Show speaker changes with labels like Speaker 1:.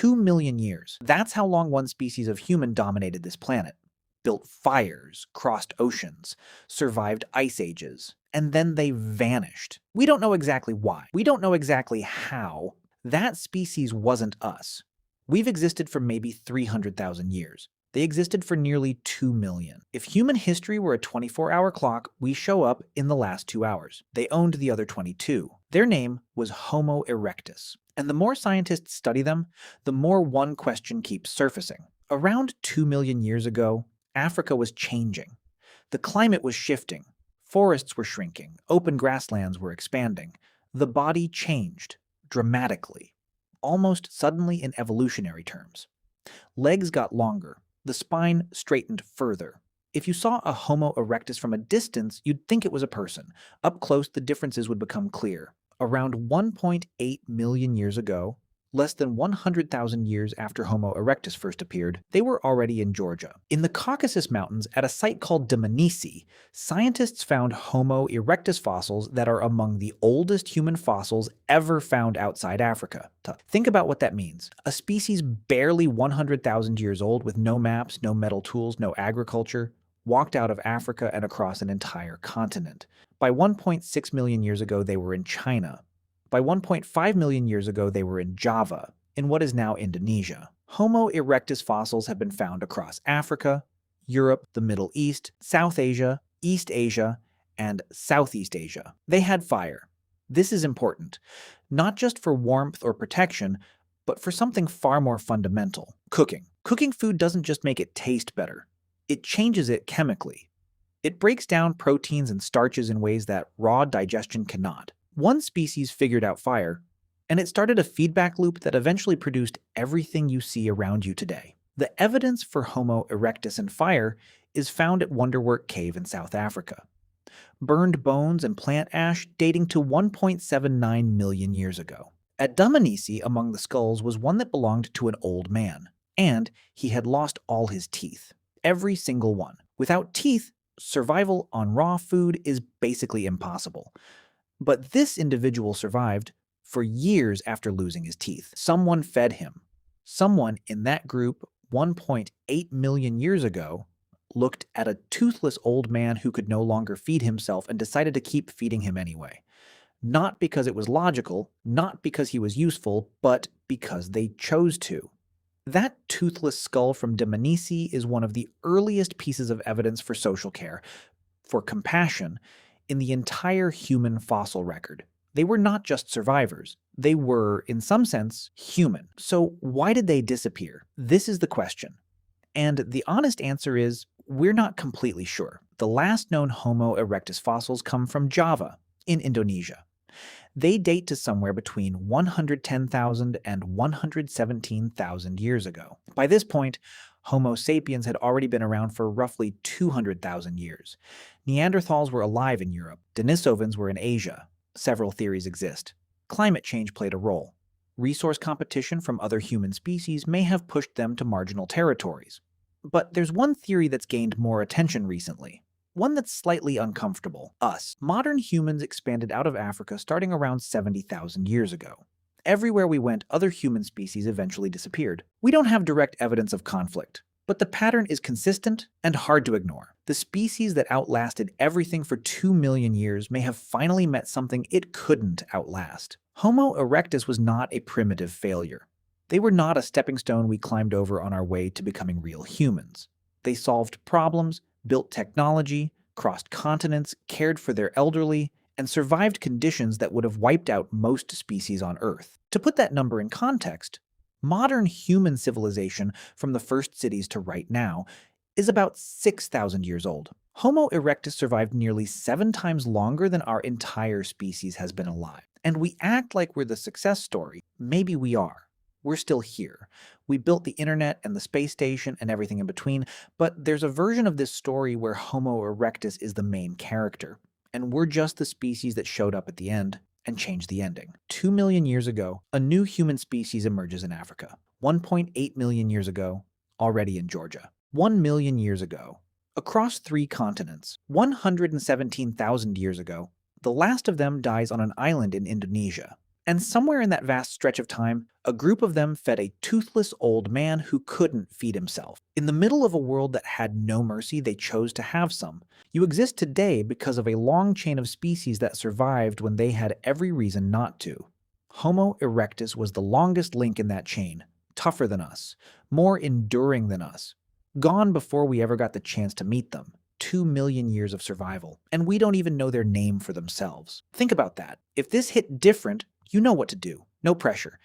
Speaker 1: 2 million years. That's how long one species of human dominated this planet. Built fires, crossed oceans, survived ice ages, and then they vanished. We don't know exactly why. We don't know exactly how. That species wasn't us. We've existed for maybe 300,000 years. They existed for nearly 2 million. If human history were a 24-hour clock, we show up in the last 2 hours. They owned the other 22. Their name was Homo erectus. And the more scientists study them, the more one question keeps surfacing. Around 2 million years ago, Africa was changing. The climate was shifting. Forests were shrinking. Open grasslands were expanding. The body changed dramatically, almost suddenly in evolutionary terms. Legs got longer. The spine straightened further. If you saw a Homo erectus from a distance, you'd think it was a person. Up close, the differences would become clear. Around 1.8 million years ago, less than 100,000 years after Homo erectus first appeared, they were already in Georgia. In the Caucasus Mountains, at a site called Dmanisi, scientists found Homo erectus fossils that are among the oldest human fossils ever found outside Africa. Think about what that means. A species barely 100,000 years old with no maps, no metal tools, no agriculture, walked out of Africa and across an entire continent. By 1.6 million years ago, they were in China. By 1.5 million years ago, they were in Java, in what is now Indonesia. Homo erectus fossils have been found across Africa, Europe, the Middle East, South Asia, East Asia, and Southeast Asia. They had fire. This is important, not just for warmth or protection, but for something far more fundamental: cooking. Cooking food doesn't just make it taste better. It changes it chemically. It breaks down proteins and starches in ways that raw digestion cannot. One species figured out fire, and it started a feedback loop that eventually produced everything you see around you today. The evidence for Homo erectus and fire is found at Wonderwork Cave in South Africa. Burned bones and plant ash dating to 1.79 million years ago. At Dmanisi, among the skulls was one that belonged to an old man, and he had lost all his teeth. Every single one. Without teeth, survival on raw food is basically impossible. But this individual survived for years after losing his teeth. Someone fed him. Someone in that group 1.8 million years ago looked at a toothless old man who could no longer feed himself and decided to keep feeding him anyway. Not because it was logical, not because he was useful, but because they chose to. That toothless skull from Dmanisi is one of the earliest pieces of evidence for social care, for compassion, in the entire human fossil record. They were not just survivors. They were, in some sense, human. So why did they disappear? This is the question. And the honest answer is, we're not completely sure. The last known Homo erectus fossils come from Java, in Indonesia. They date to somewhere between 110,000 and 117,000 years ago. By this point, Homo sapiens had already been around for roughly 200,000 years. Neanderthals were alive in Europe. Denisovans were in Asia. Several theories exist. Climate change played a role. Resource competition from other human species may have pushed them to marginal territories. But there's one theory that's gained more attention recently. One that's slightly uncomfortable. Us. Modern humans expanded out of Africa starting around 70,000 years ago. Everywhere we went, other human species eventually disappeared. We don't have direct evidence of conflict, but the pattern is consistent and hard to ignore. The species that outlasted everything for 2 million years may have finally met something it couldn't outlast. Homo erectus was not a primitive failure. They were not a stepping stone we climbed over on our way to becoming real humans. They solved problems, built technology, crossed continents, cared for their elderly, and survived conditions that would have wiped out most species on Earth. To put that number in context, modern human civilization from the first cities to right now is about 6,000 years old. Homo erectus survived nearly 7 times longer than our entire species has been alive. And we act like we're the success story. Maybe we are. We're still here. We built the internet and the space station and everything in between, but there's a version of this story where Homo erectus is the main character, and we're just the species that showed up at the end and changed the ending. 2 million years ago, a new human species emerges in Africa. 1.8 million years ago, already in Georgia. 1 million years ago, across 3 continents. 117,000 years ago, the last of them dies on an island in Indonesia. And somewhere in that vast stretch of time, a group of them fed a toothless old man who couldn't feed himself. In the middle of a world that had no mercy, they chose to have some. You exist today because of a long chain of species that survived when they had every reason not to. Homo erectus was the longest link in that chain, tougher than us, more enduring than us, gone before we ever got the chance to meet them. 2 million years of survival, and we don't even know their name for themselves. Think about that. If this hit different, you know what to do. No pressure.